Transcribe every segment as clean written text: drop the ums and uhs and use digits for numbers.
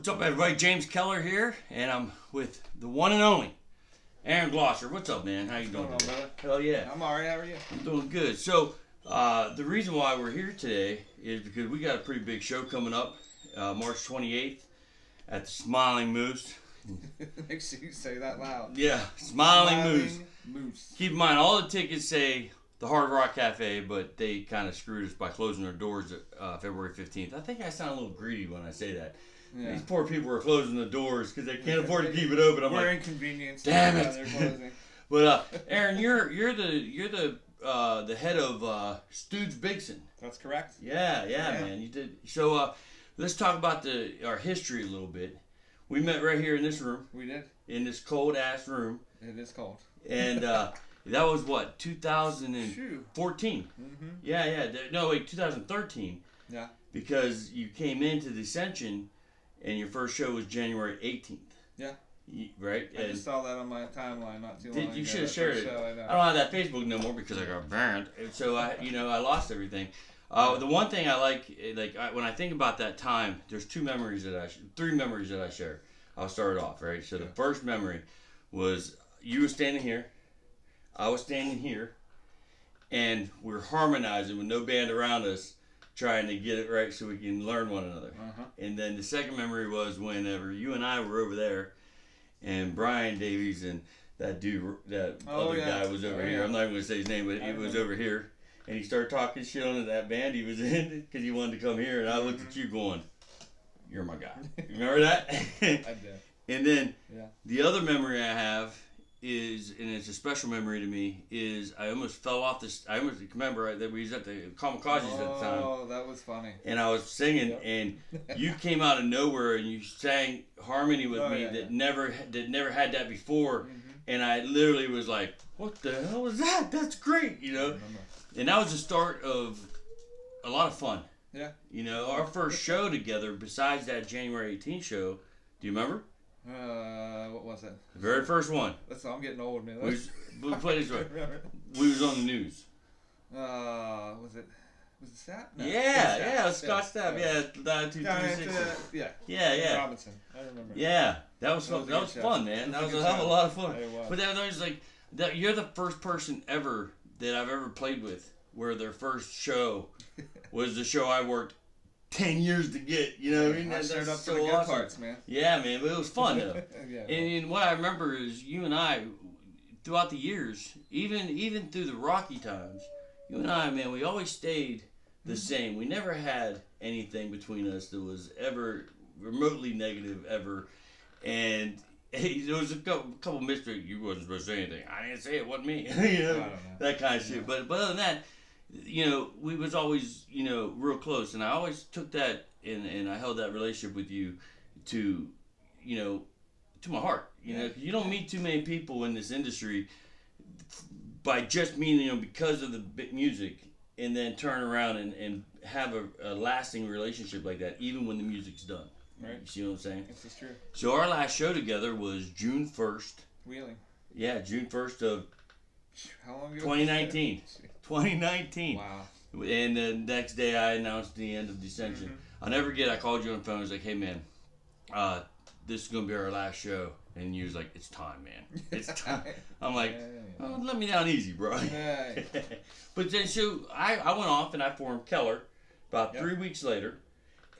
What's up, everybody? James Keller here, and I'm with the one and only Aaron Glosser. What's up, man? How you doing? What's going on, brother? Hell yeah. I'm alright. How are you? I'm doing good. So, the reason why we're here today is because we got a pretty big show coming up, March 28th at the Smiling Moose. Make sure you say that loud. Yeah, Smiling Moose. Moose. Keep in mind, all the tickets say the Hard Rock Cafe, but they kind of screwed us by closing their doors February 15th. I think I sound a little greedy when I say that. Yeah. These poor people are closing the doors because they can't afford to keep it open. I'm We're like, inconvenienced. damn Yeah, it. they're closing. But Aaron, you're the head of Stooge Bigson. That's correct. Yeah, man, you did. So let's talk about our history a little bit. We met right here in this room, We did. in this cold ass room, It is cold. and that was what, 2014. Shoo. Yeah. No, wait, 2013. Yeah. Because you came into the Ascension, and your first show was January 18th. Yeah. Right? I just saw that on my timeline not too long ago. You should have that shared first it. show, I know. I don't have that Facebook no more because I got banned. And so I lost everything. The one thing I like when I think about that time, there's three memories that I share. I'll start it off, right? So the first memory was you were standing here, I was standing here, and we're harmonizing with no band around us, trying to get it right so we can learn one another. And then the second memory was whenever you and I were over there, and Brian Davies and that dude, other guy was over here. I'm not even going to say his name, but he was over here. And he started talking shit on that band he was in because he wanted to come here. And I looked at you going, you're my guy. You remember that? I did. And then the other memory I have is, and it's a special memory to me, is I almost fell off this. I almost remember that we was at the Kamikazes at the time. Oh, that was funny. And I was singing, and you came out of nowhere and you sang harmony with me that never had that before. And I literally was like, what the hell was that? That's great, you know? And that was the start of a lot of fun. Yeah. You know, our first show together, besides that January 18th show, do you remember? What was it? The very first one. I'm getting old, man. We played this way. We was on the news. Was it Stapp? No, Yeah, it was Scott Stapp. Yeah, 236. Yeah. Robinson. I remember. Yeah, that was fun. That was fun, man. That was a hell of a lot of fun. It was. But that was like, you're the first person ever that I've ever played with where their first show was the show I worked 10 years to get. You know what I mean? I showed up so for the good awesome. parts, man. Yeah, man, but it was fun though. Yeah. And what I remember is you and I, throughout the years, even through the rocky times, you and I, man, we always stayed the same. We never had anything between us that was ever remotely negative ever. And there was a couple mystery. You wasn't supposed to say anything. I didn't say it. Wasn't me. You know, that kind of shit. But other than that, you know, we was always, you know, real close. And I always took that and I held that relationship with you to, you know, to my heart. You know, 'cause you don't meet too many people in this industry by just meeting them because of the music, and then turn around and have a lasting relationship like that, even when the music's done. Right. You see what I'm saying? This is true. So our last show together was June 1st. Wheeling. Yeah, June 1st of How long ago? 2019. 2019. Wow. And the next day I announced the end of Descension. I'll never forget, I called you on the phone. I was like, hey, man, this is going to be our last show. And you was like, it's time, man. It's time. I'm like, oh, let me down easy, bro. But then, so I went off and I formed Keller about 3 weeks later.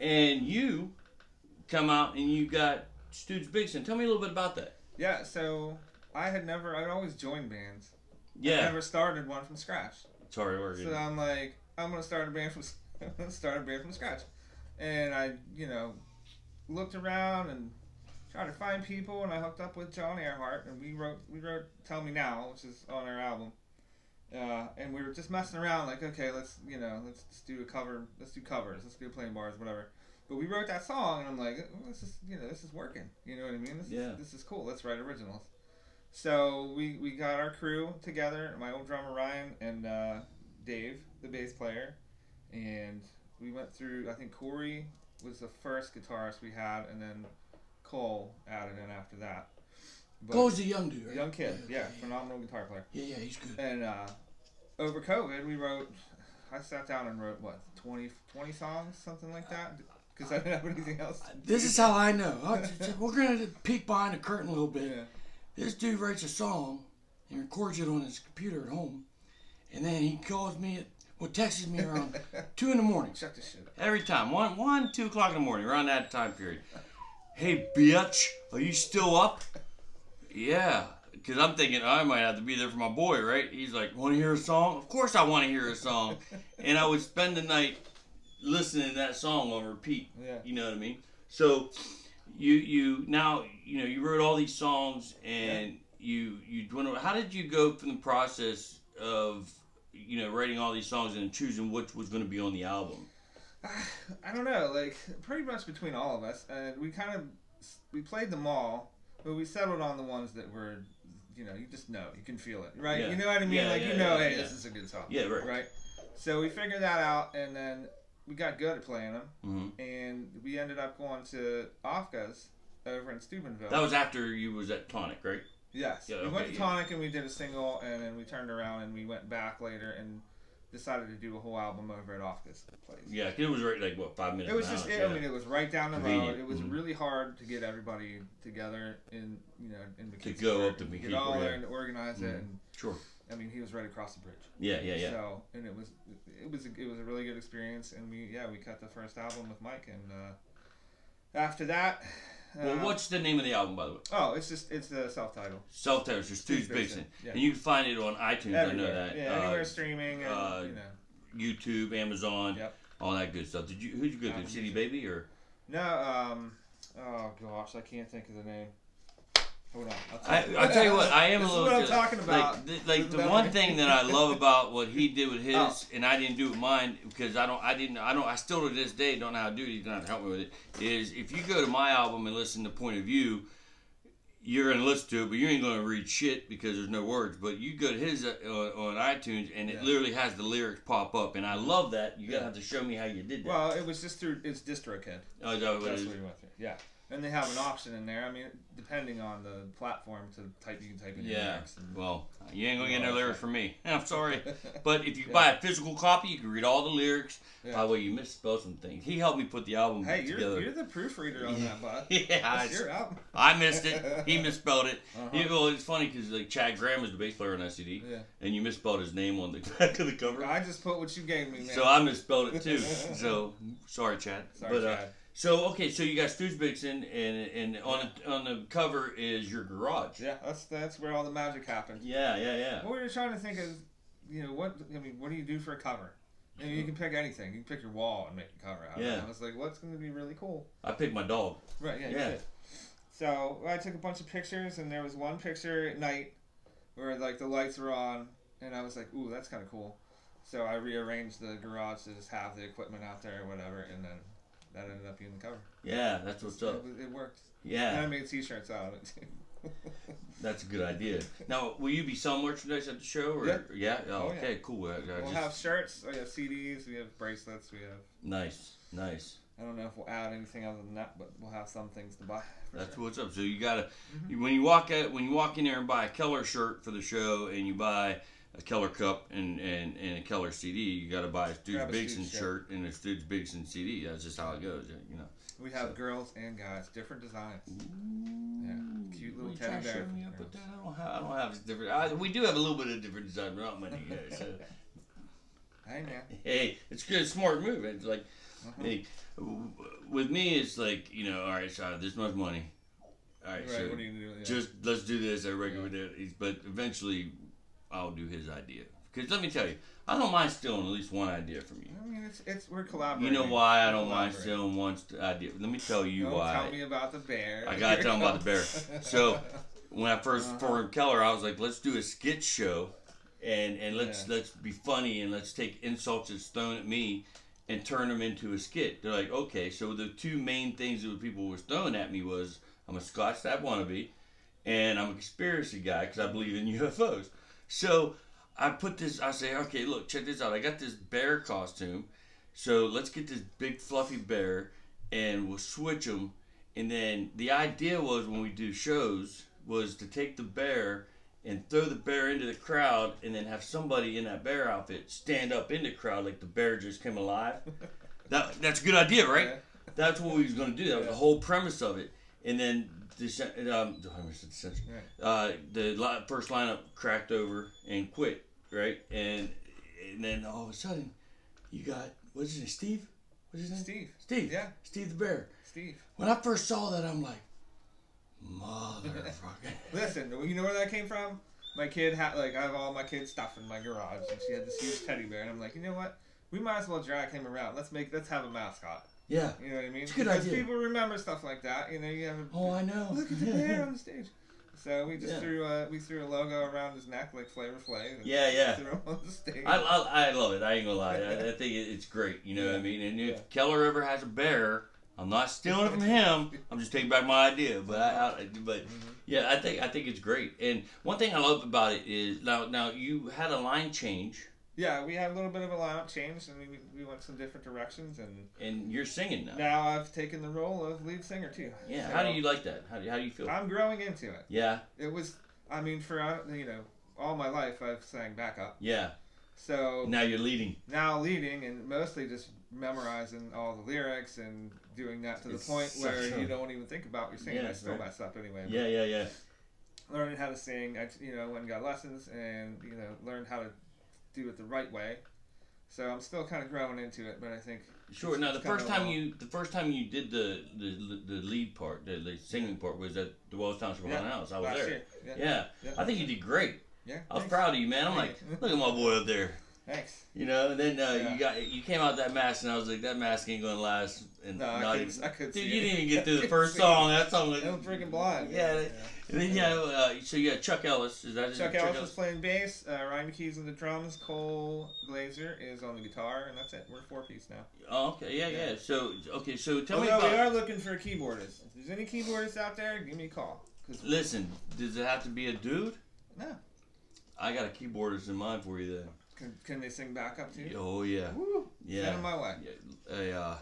And you come out and you got Stooge Bigson. Tell me a little bit about that. Yeah, so I'd always joined bands. Yeah. I never started one from scratch. It's hard work. So I'm like, I'm gonna start a band from scratch. And I, you know, looked around and tried to find people, and I hooked up with John Earhart, and we wrote "Tell Me Now," which is on our album. And we were just messing around, like, okay, let's do a cover, let's do covers, let's do playing bars, whatever. But we wrote that song, and I'm like, oh, this is working. You know what I mean? This is cool. Let's write originals. So we got our crew together, my old drummer Ryan and Dave, the bass player, and we went through. I think Corey was the first guitarist we had, and then Cole added in after that. Cole's a young dude, right? Young kid, phenomenal guitar player. Yeah, he's good. And over COVID, we wrote. I sat down and wrote 20 songs, something like that. because I didn't have anything else. This is how I know. We're going to peek behind the curtain a little bit. Yeah. This dude writes a song and records it on his computer at home. And then he calls me, texts me around 2 in the morning. Shut this shit up. Every time, 2 o'clock in the morning, around that time period. Hey, bitch, are you still up? Yeah, because I'm thinking I might have to be there for my boy, right? He's like, want to hear a song? Of course I want to hear a song. And I would spend the night listening to that song on repeat. Yeah. You know what I mean? So you wrote all these songs, and you how did you go from the process of writing all these songs and choosing which was going to be on the album? I don't know, like pretty much between all of us, we played them all, but we settled on the ones that were, you just know, you can feel it, right? Yeah. You know what I mean? Hey, this is a good song. Yeah, right. Right. So we figured that out, and then we got good at playing them, Mm-hmm. and we ended up going to Ofka's over in Steubenville. That was after you was at Tonic, right? Yes. Yeah, We went okay, to Tonic and we did a single, and then we turned around and we went back later and decided to do a whole album over at Ofka's place. Yeah, 'cause it was right, like, 5 minutes? It was an just, hour, I mean, it was right down the Convenient. road. It was Mhm. really hard to get everybody together in To go up to get McKeever, all there yeah. and to organize it. And Sure. I mean, he was right across the bridge. Yeah. So, and it was a really good experience. And we cut the first album with Mike, and after that. Well, what's the name of the album, by the way? Oh, it's the self-titled. Self-titled, so Stooge Bixon. Yeah. And you can find it on iTunes, Everywhere. I know that. Yeah, anywhere streaming, and YouTube, Amazon, Yep. all that good stuff. Who'd you go to? Apple CD Music. Baby or? No, oh gosh, I can't think of the name. Hold on. I'll tell you what, I am This a is little. what I'm talking about. Like the Memory. one thing that I love about what he did with his, Oh. and I didn't do with mine because I still to this day don't know how to do it. He's gonna have to help me with it. Is if you go to my album and listen to Point of View, you're gonna listen to it, but you ain't gonna read shit because there's no words. But you go to his on iTunes, and it literally has the lyrics pop up, and I love that. You gotta have to show me how you did that. Well, it was just through it's DistroKid. Oh, is that what it That's is? what we went through. Yeah, and they have an option in there. I mean, depending on the platform you can type in your Yeah. lyrics. And, Well, you ain't gonna get no Well, lyrics from me. I'm sorry, but if you buy a physical copy, you can read all the lyrics. Yeah. By the way, you misspelled some things. He helped me put the album Hey, together. you're the proofreader on that, bud. Yeah, That's your album. I missed it. He misspelled it. Uh-huh. Well, it's funny because like Chad Graham is the bass player on that CD, Yeah. and you misspelled his name on the back of the cover. I just put what you gave me, man. So I misspelled it too. So sorry, Chad. Sorry, Chad. So okay, so you got Stooge Bixon, and on the cover is your garage. Yeah, that's where all the magic happened. Yeah. What we were trying to think is, what do you do for a cover? You can pick anything. You can pick your wall and make a cover out of it. Yeah. And I was like, what's going to be really cool? I picked my dog. Right, yeah. Yeah. You did. So I took a bunch of pictures, and there was one picture at night where like the lights were on, and I was like, ooh, that's kind of cool. So I rearranged the garage to just have the equipment out there or whatever, and then that ended up being the cover. Yeah, that's what's up. It worked. Yeah. And I made t-shirts out of it too. That's a good idea. Now, will you be selling merchandise at the show? Or, Yeah. Oh, Oh, yeah. okay, cool. We'll have shirts, we have CDs, we have bracelets, we have... Nice. I don't know if we'll add anything other than that, but we'll have some things to buy. That's what's up. So you gotta when you walk in there and buy a Keller shirt for the show, and you buy a Keller cup and a Keller CD, you gotta buy a Stooge Grab a Bixon Stooge shirt and a Stooge Bixon CD. That's just how it goes, you know. We have girls and guys, different designs. Yeah, cute little You teddy trying to bear. show me up with that? I don't have different. We do have a little bit of different design, but not many. Yeah, so. Hey man. Hey, it's good, smart move. It's like, hey, with me, it's like, all right, so this much money. All right, so What are you gonna do? Yeah. just let's do this. Everybody would do it. But eventually, I'll do his idea. Because let me tell you, I don't mind stealing at least one idea from you. I mean, we're collaborating. You know why I don't mind Collaborating. stealing one idea? Let me tell you Don't why. tell me about the bear. I gotta tell him about the bear. So when I first formed Keller, I was like, let's do a skit show, and let's be funny, and let's take insults that's thrown at me and turn them into a skit. They're like, okay. So the two main things that people were throwing at me was I'm a Scotch Stab wannabe, and I'm a conspiracy guy because I believe in UFOs. So I put this. I say, okay, look, check this out. I got this bear costume. So let's get this big fluffy bear, and we'll switch them. And then the idea was when we do shows was to take the bear and throw the bear into the crowd, and then have somebody in that bear outfit stand up in the crowd like the bear just came alive. That's a good idea, right? Yeah. That's what we was gonna do. That was the whole premise of it. And then the first lineup cracked over and quit, right? And then all of a sudden, you got what's his name? Steve? What's his name? Steve. Steve. Yeah. Steve the Bear. Steve. When I first saw that, I'm like, motherfucker. Listen, you know where that came from? My kid had I have all my kids' stuff in my garage, and she had this huge teddy bear, and I'm like, you know what? We might as well drag him around. Let's have a mascot. Yeah. You know what I mean? It's a good because idea. people remember stuff like that. You know, you have I know. Look at the bear on the stage. So we just threw a logo around his neck like Flavor Flav. Yeah. Threw him on the stage. I love it. I ain't gonna lie. I think it's great. You know what I mean? And if Keller ever has a bear, I'm not stealing it from him. I'm just taking back my idea. But yeah, I think it's great. And one thing I love about it is now you had a line change. Yeah, we had a little bit of a lineup change, and we went some different directions, and you're singing now. Now I've taken the role of lead singer too. Yeah, so how do you like that? How do you feel? I'm growing into it. Yeah. It was, I mean, for all my life I've sang backup. Yeah. So now you're leading. Now leading, and mostly just memorizing all the lyrics and doing that to the point where you don't even think about your singing. I still mess up anyway. Yeah. Learning how to sing, I went and got lessons, and learned how to do it the right way. So I'm still kind of growing into it, but I think sure. Now the first time you did the lead part, the singing part, was at the Wells Township Haunted House. I was last there. Year. Yeah. I think you did great. Yeah. I was proud of you, man. I'm like, look at my boy up there. Thanks. And then you came out that mask, and I was like, that mask ain't gonna last. And no, I couldn't. Dude, you didn't even get through the first song. That song was. I'm freaking blind. Yeah. And then so you had Chuck Ellis. Is that Chuck Ellis was playing bass. Ryan McKee's on the drums. Cole Glazer is on the guitar, and that's it. We're 4-piece now. Oh, okay. Yeah. So tell me about. about. We are looking for a keyboardist. If there's any keyboardists out there, give me a call. Listen, does it have to be a dude? No. I got a keyboardist in mind for you then. Can they sing backup too? Oh yeah. Woo. Yeah. Send them my way. Yeah.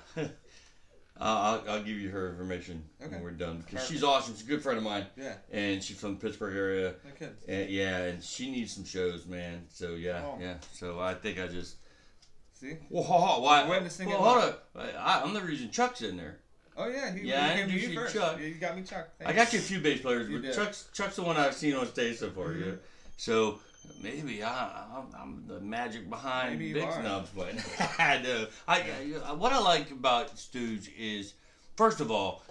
I'll give you her information when we're done because she's awesome. She's a good friend of mine. Yeah. And she's from the Pittsburgh area. No kidding. And she needs some shows, man. So yeah. So I think I just. See. Well, why? Waiting to sing it. Hold up. I'm the reason Chuck's in there. Oh yeah. He I came to you first. Chuck. Yeah, you got me Chuck. Thanks. I got you a few bass players, but Chuck's the one I've seen on stage so far. Mm-hmm. Yeah. So. Maybe I'm the magic behind Big Snubs, but I know. What I like about Stooge is, first of all,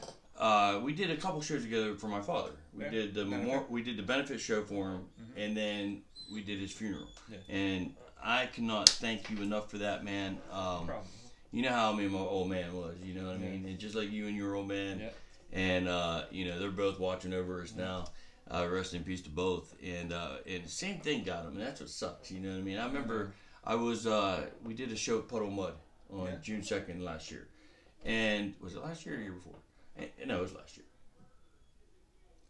we did a couple shows together for my father. We did the benefit show for him, and then we did his funeral. Yeah. And I cannot thank you enough for that, man. No problem. You know how me and my old man was. You know what I mean? And just like you and your old man, and they're both watching over us now. Rest in peace to both, and same thing got him, and that's what sucks. You know what I mean? I remember we did a show at Puddle Mud on June 2nd last year, and was it last year or the year before? No, it was last year.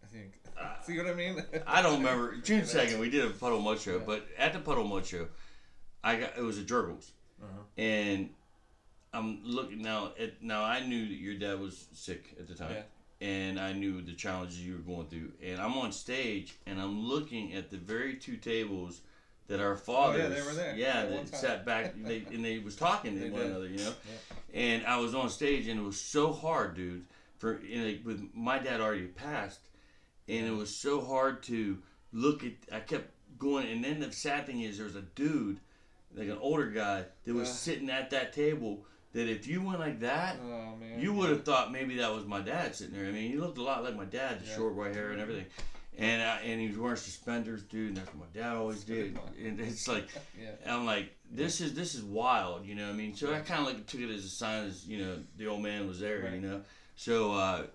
I think. See what I mean? I don't remember. June 2nd, we did a Puddle Mud show, but at the Puddle Mud show, it was a Jurgles, and I'm looking now. I knew that your dad was sick at the time. Yeah. And I knew the challenges you were going through. And I'm on stage, and I'm looking at the very two tables that our fathers... Oh, yeah, they were there. Yeah, they sat back, and they was talking to one another, Yeah. And I was on stage, and it was so hard, dude. With my dad already passed, and it was so hard to look at... I kept going, and then the sad thing is there was a dude, like an older guy, that was sitting at that table... That if you went like that, you would have thought maybe that was my dad sitting there. I mean, he looked a lot like my dad, the short white hair and everything. And he was wearing suspenders, dude, and that's what my dad always did. And it's like, I'm like, this is wild, you know what I mean? So I kind of took it as a sign as, the old man was there, you know? So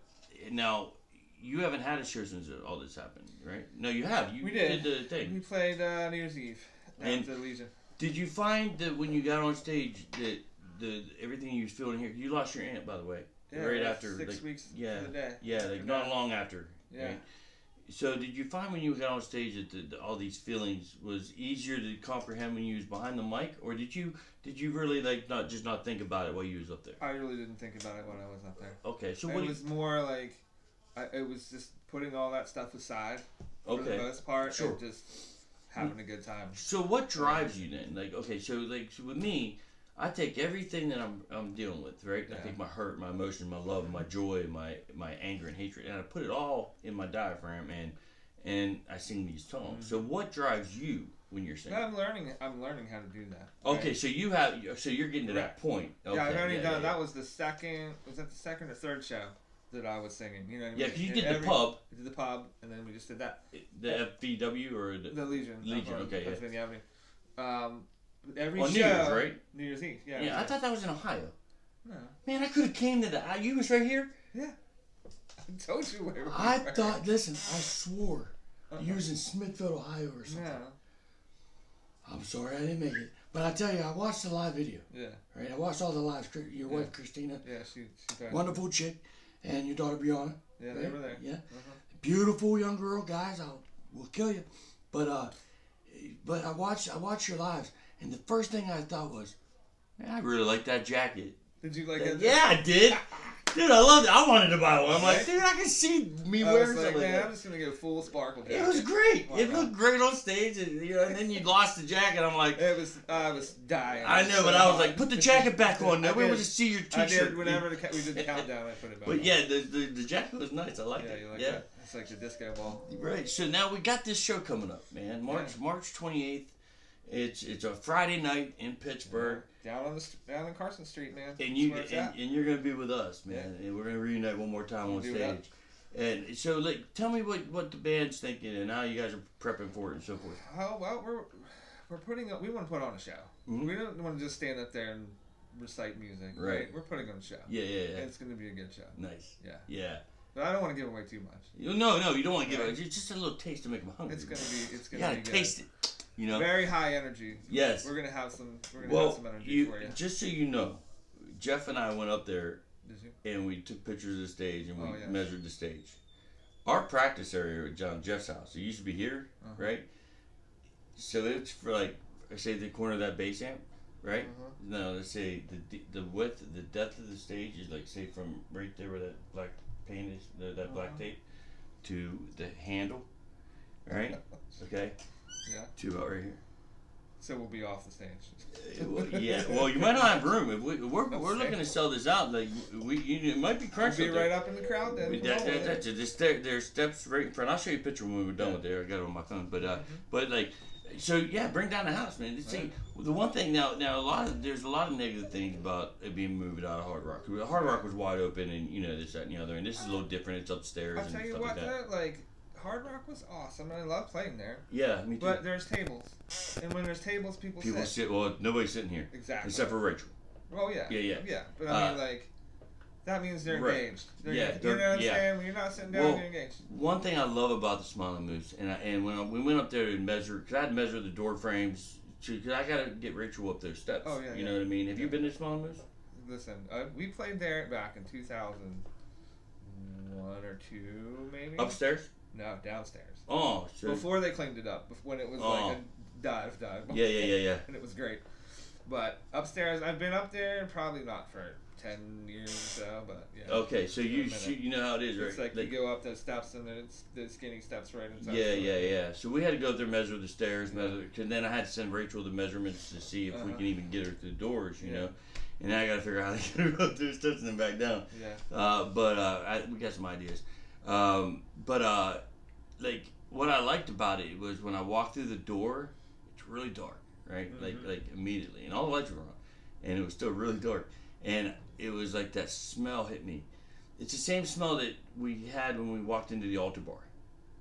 now, you haven't had a show since all this happened, right? No, you have. We did the thing. We played New Year's Eve at the Legion. Did you find that when you got on stage that everything you was feeling here, you lost your aunt, by the way, right after 6 weeks to the day. Yeah, not long after. Yeah. Right? So did you find when you got on stage that all these feelings was easier to comprehend when you was behind the mic, or did you really not think about it while you was up there? I really didn't think about it when I was up there. Okay, so it was more like it was just putting all that stuff aside for the most part, and just having a good time. So what drives you then? So with me, I take everything that I'm dealing with, right? Yeah. I take my hurt, my emotion, my love, my joy, my anger and hatred, and I put it all in my diaphragm, and I sing these songs. So what drives you when you're singing? I'm learning how to do that. Right? Okay, so you're getting to that point. Okay, Yeah, I've already done. yeah. That was the second. Was that the second or third show that I was singing? You know what I mean? Yeah, because you And did the pub, We did the pub, and then we just did that. the FVW or the The Legion. Legion, on okay, yeah. Pennsylvania Avenue. Every on show. New Year's, right? New Year's Eve. Yeah. Yeah, I thought that was in Ohio. No. Man, I could have came to that. You was right here. Yeah. I told you where we I were. thought, listen, I swore you was in Smithfield, Ohio or something. No. I'm sorry I didn't make it. But I tell you, I watched the live video. Yeah. Right? I watched all the lives. Your wife, Christina, Yeah. She died. wonderful chick, and your daughter, Brianna. Yeah, right? they were there. Yeah. Uh-huh. Beautiful young girl, guys. Will kill you. But I watched your lives, and the first thing I thought was, Man, I really like that jacket. Did you like it? Yeah, I did. Dude, I loved it. I wanted to buy one. I'm like, Right? dude, I can see me I wearing was like, something like man, I'm that. just gonna go full sparkle jacket. It was great. Why It not? looked great on stage, and and then you lost the jacket. I'm like, I was dying. I know, but I was like, put the jacket back on. I Nobody did. wants to see your I t-shirt. did whenever we did the countdown. I put it back. But on. yeah, the jacket was nice. I liked Yeah, it. you like yeah. that? It's like the disco ball. Right. So now we got this show coming up, man. March 28th. It's a Friday night in Pittsburgh. Down on Carson Street, man. And That's you where it's at. and you're gonna be with us, man, and we're gonna reunite one more time on Do that. stage. And so, like, tell me what the band's thinking and how you guys are prepping for it and so forth. Oh well, we're putting up. We want to put on a show. Mhm. We don't want to just stand up there and recite music. Right. We're putting on a show. Yeah, yeah, yeah. And it's going to be a good show. Nice. Yeah. Yeah. But I don't want to give away too much. No, you don't want to give Right. it. It's just a little taste to make them hungry. It's gonna You be gotta taste it. You know. Very high energy. Yes. We're gonna have some. We're gonna Well, have some energy for you. just so you know, Jeff and I went up there Did you? and we took pictures of the stage and we Oh, yeah. measured the stage. Our practice area at John Jeff's house, it used to be here, Uh-huh. right? So it's for like, say the corner of that bass amp, right? Uh-huh. No, let's say the width, the depth of the stage is like, say from right there where that black paint is, that black Uh-huh. tape, to the handle, right? Okay, Yeah. to about right here. So we'll be off the stage. Yeah, well, you might not have room. If we're Okay. looking to sell this out, like it might be We'll crunched. be up there. right up in the crowd then. Come on with it. That's it. There's steps right in front. I'll show you a picture when we're done with there. I got it on my phone, but like, so yeah, bring down the house, man. See, the one thing now there's a lot of negative things about it being moved out of Hard Rock. Hard Rock was wide open, and this, that, and the other, and this is a little different. It's upstairs I'll and tell you stuff what, like that. though, like Hard Rock was awesome, and I love playing there. Yeah, me too. But there's tables, and when there's tables, people sit. sit. Well, nobody's sitting here Exactly. except for Rachel. Oh yeah. Yeah. Yeah, but I mean, like, that means they're Right. engaged. They're, Yeah, you know what I'm yeah. saying? When you're not sitting down, Well, you're engaged. One thing I love about the Smiling Moose, and when we went up there to measure, because I had to measure the door frames, because I got to get Rachel up those steps. Oh, yeah, You yeah. know what I mean? Have you been to Smiling Moose? Listen, we played there back in 2001 or 2, maybe. Upstairs? No, downstairs. Oh, so. Before they cleaned it up, when it was like a dive. Yeah. And it was great. But upstairs, I've been up there probably not for 10 years or so, but yeah. Okay, so a you minute. you know how it is, right? It's like you go up those steps and then it's the skinny steps right inside. Yeah. So we had to go up there, measure the stairs, and then I had to send Rachel the measurements to see if we can even get her through the doors, you know. And then I got to figure out how to get her up those steps and then back down. Yeah. We got some ideas. Like what I liked about it was when I walked through the door, it's really dark, right? Like immediately, and all the lights were on, and it was still really dark, and it was like that smell hit me. It's the same smell that we had when we walked into the altar bar.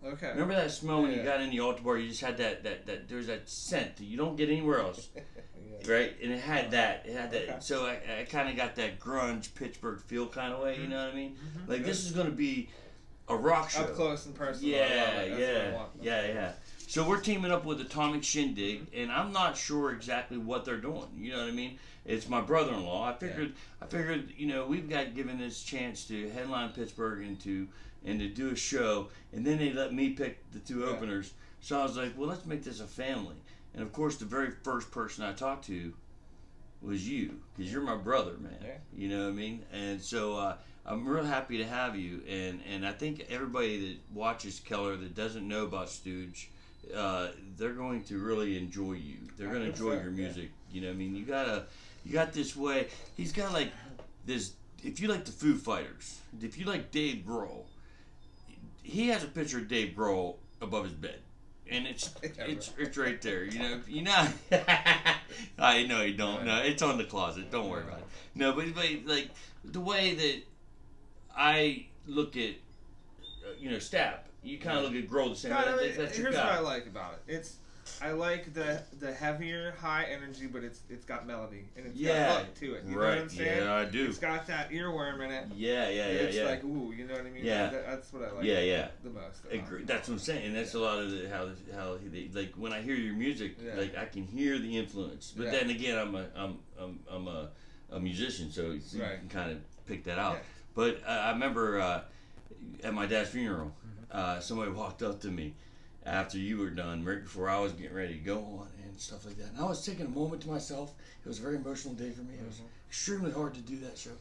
Okay. Remember that smell when you Yeah. got in the altar bar? You just had that there's that scent that you don't get anywhere else, right? And it had that. Okay. So I kind of got that grunge Pittsburgh feel kind of way. You know what I mean? Like this is gonna be a rock show. Up close and personal. I Yeah, love it. That's what I want. yeah. So we're teaming up with Atomic Shindig, and I'm not sure exactly what they're doing. You know what I mean? It's my brother-in-law. I figured, we've got given this chance to headline Pittsburgh and to do a show, and then they let me pick the two openers. So I was like, well, let's make this a family. And of course, the very first person I talked to was you, because you're my brother, man. Yeah. You know what I mean? And so I'm real happy to have you, and I think everybody that watches Keller that doesn't know about Stooge, they're going to really enjoy you. They're going to enjoy your music. You know what I mean? You You got this way. He's got like this. If you like the Foo Fighters, if you like Dave Grohl, he has a picture of Dave Grohl above his bed, and it's right there. You know. I know you don't. No, it's on the closet. Don't worry about it. No, but like the way that I look at Stapp, you kind of look at Grohl the same way. That's your here's guy. what I like about it. I like the heavier, high energy, but it's got melody and it's got hook to it. You know what I'm saying? Yeah, I do. It's got that earworm in it. It's like ooh, you know what I mean? Yeah. That's what I like. The most. Agree. That's what I'm saying. And that's a lot of how they, like when I hear your music, like I can hear the influence. But then again, I'm a musician, so you can kind of pick that out. Yeah. But I remember at my dad's funeral, somebody walked up to me after you were done, right before I was getting ready to go on and stuff like that. And I was taking a moment to myself. It was a very emotional day for me. It was extremely hard to do that show.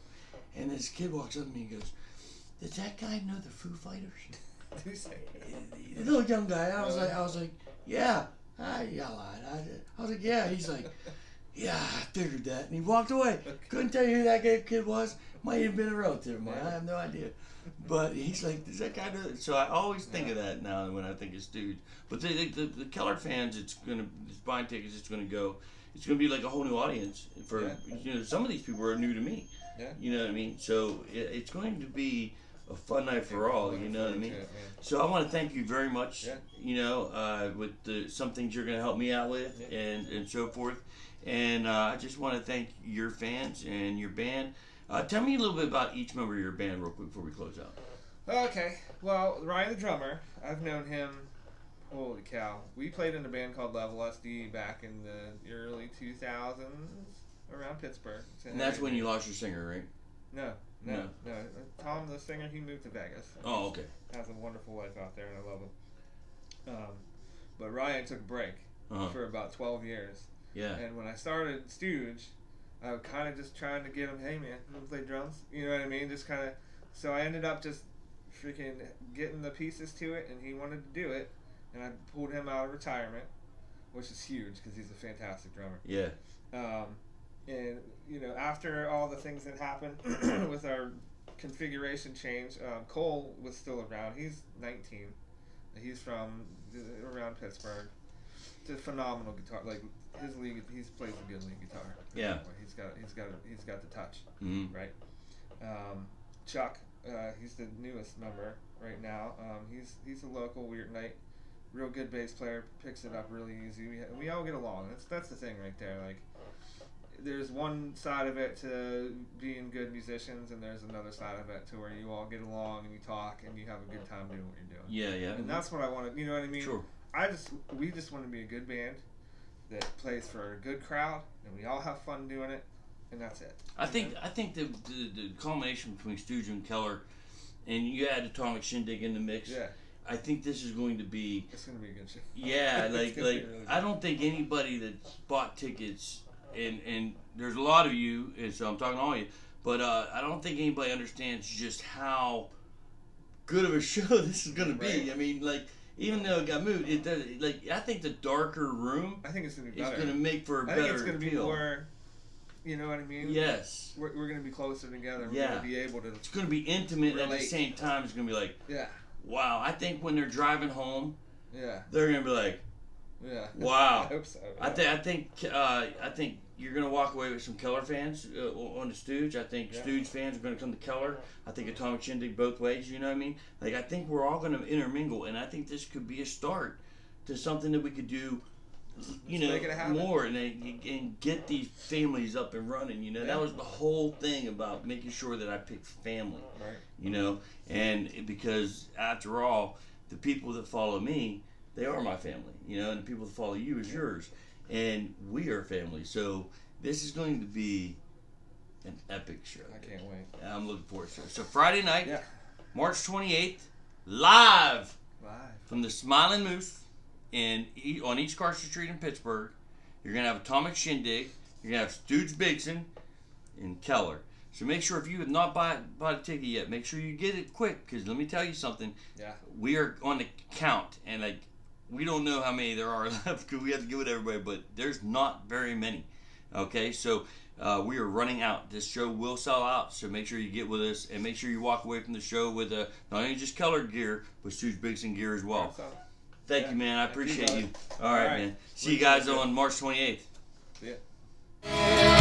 And this kid walks up to me and goes, "Does that guy know the Foo Fighters?" The little young guy. I was like, yeah. I lied. I was like, yeah. He's like, yeah, I figured that. And he walked away. Couldn't tell you who that kid was. Might have been a relative of mine. I have no idea. But he's like, does that guy know? So I always think of that now when I think of Stooge. But the Keller fans, it's buying tickets. It's gonna be like a whole new audience for some of these people are new to me. Yeah. You know what I mean? So it's going to be a fun night for all. You know what I mean? So I want to thank you very much. Yeah. With some things you're gonna help me out with and so forth. And I just want to thank your fans and your band. Tell me a little bit about each member of your band real quick before we close out. Okay. Well, Ryan the drummer, I've known him, holy cow. We played in a band called Level SD back in the early 2000s around Pittsburgh. And that's when you lost your singer, right? No. Tom, the singer, he moved to Vegas. Oh, okay. Has a wonderful life out there, and I love him. But Ryan took a break for about 12 years. Yeah. And when I started Stooge, I was kind of just trying to get him, hey man, you want to play drums? You know what I mean? Just kind of, so I ended up just freaking getting the pieces to it, and he wanted to do it, and I pulled him out of retirement, which is huge because he's a fantastic drummer. Yeah. And after all the things that happened with our configuration change, Cole was still around. He's 19. He's from around Pittsburgh. It's a phenomenal guitar. Like his lead, he plays a good lead guitar. Yeah. He's got the touch. Mm-hmm. Right. Chuck, he's the newest member right now. He's a local Weird Night, real good bass player. Picks it up really easy. We all get along. That's the thing right there. Like, there's one side of it to being good musicians, and there's another side of it to where you all get along and you talk and you have a good time doing what you're doing. Yeah. And that's what I want to. You know what I mean? Sure. We just want to be a good band that plays for a good crowd, and we all have fun doing it, and that's it. I think the culmination between Stooge and Keller, and you add Atomic Shindig in the mix. Yeah. I think this is going to be. It's going to be a good show. Yeah, like really good. I don't think anybody that bought tickets, and there's a lot of you, and so I'm talking to all of you, but I don't think anybody understands just how good of a show this is going to be. Right. I mean, like. Even though it got moved, it does. Like I think the darker room. I think it's gonna be is better. going to make for a better. I think it's gonna be feel. more. You know what I mean? Yes. We're gonna be closer together. We're Yeah. gonna be able to. It's going to be intimate at the relate. same time. It's going to be like, Yeah. wow. I think when they're driving home, Yeah. they're going to be like, Yeah. wow. I hope so. I think you're going to walk away with some Keller fans on the Stooge. I think Stooge fans are going to come to Keller. I think Atomic Shindig both ways, you know what I mean? Like, I think we're all going to intermingle, and I think this could be a start to something that we could do, make it happen. more and get these families up and running, you know? Yeah. That was the whole thing about making sure that I picked family, Right. you know? And because, after all, the people that follow me, they are my family, you know? And the people that follow you is yours. And we are family, so this is going to be an epic show. I can't wait. I'm looking forward to it. So Friday night, Yeah. March 28th, live Live. from the Smiling Moose on East Carson Street in Pittsburgh. You're going to have Atomic Shindig. You're going to have Stooge Bigson and Keller. So make sure, if you have not bought a ticket yet, make sure you get it quick, because let me tell you something. Yeah. We are on the count, and we don't know how many there are left because we have to give it to everybody, but there's not very many. Okay, so we are running out. This show will sell out, so make sure you get with us and make sure you walk away from the show with not only just colored gear, but Stooge Bigson gear as well. Thank you, man. I appreciate you. All right, man. See you guys on March 28th. Yeah.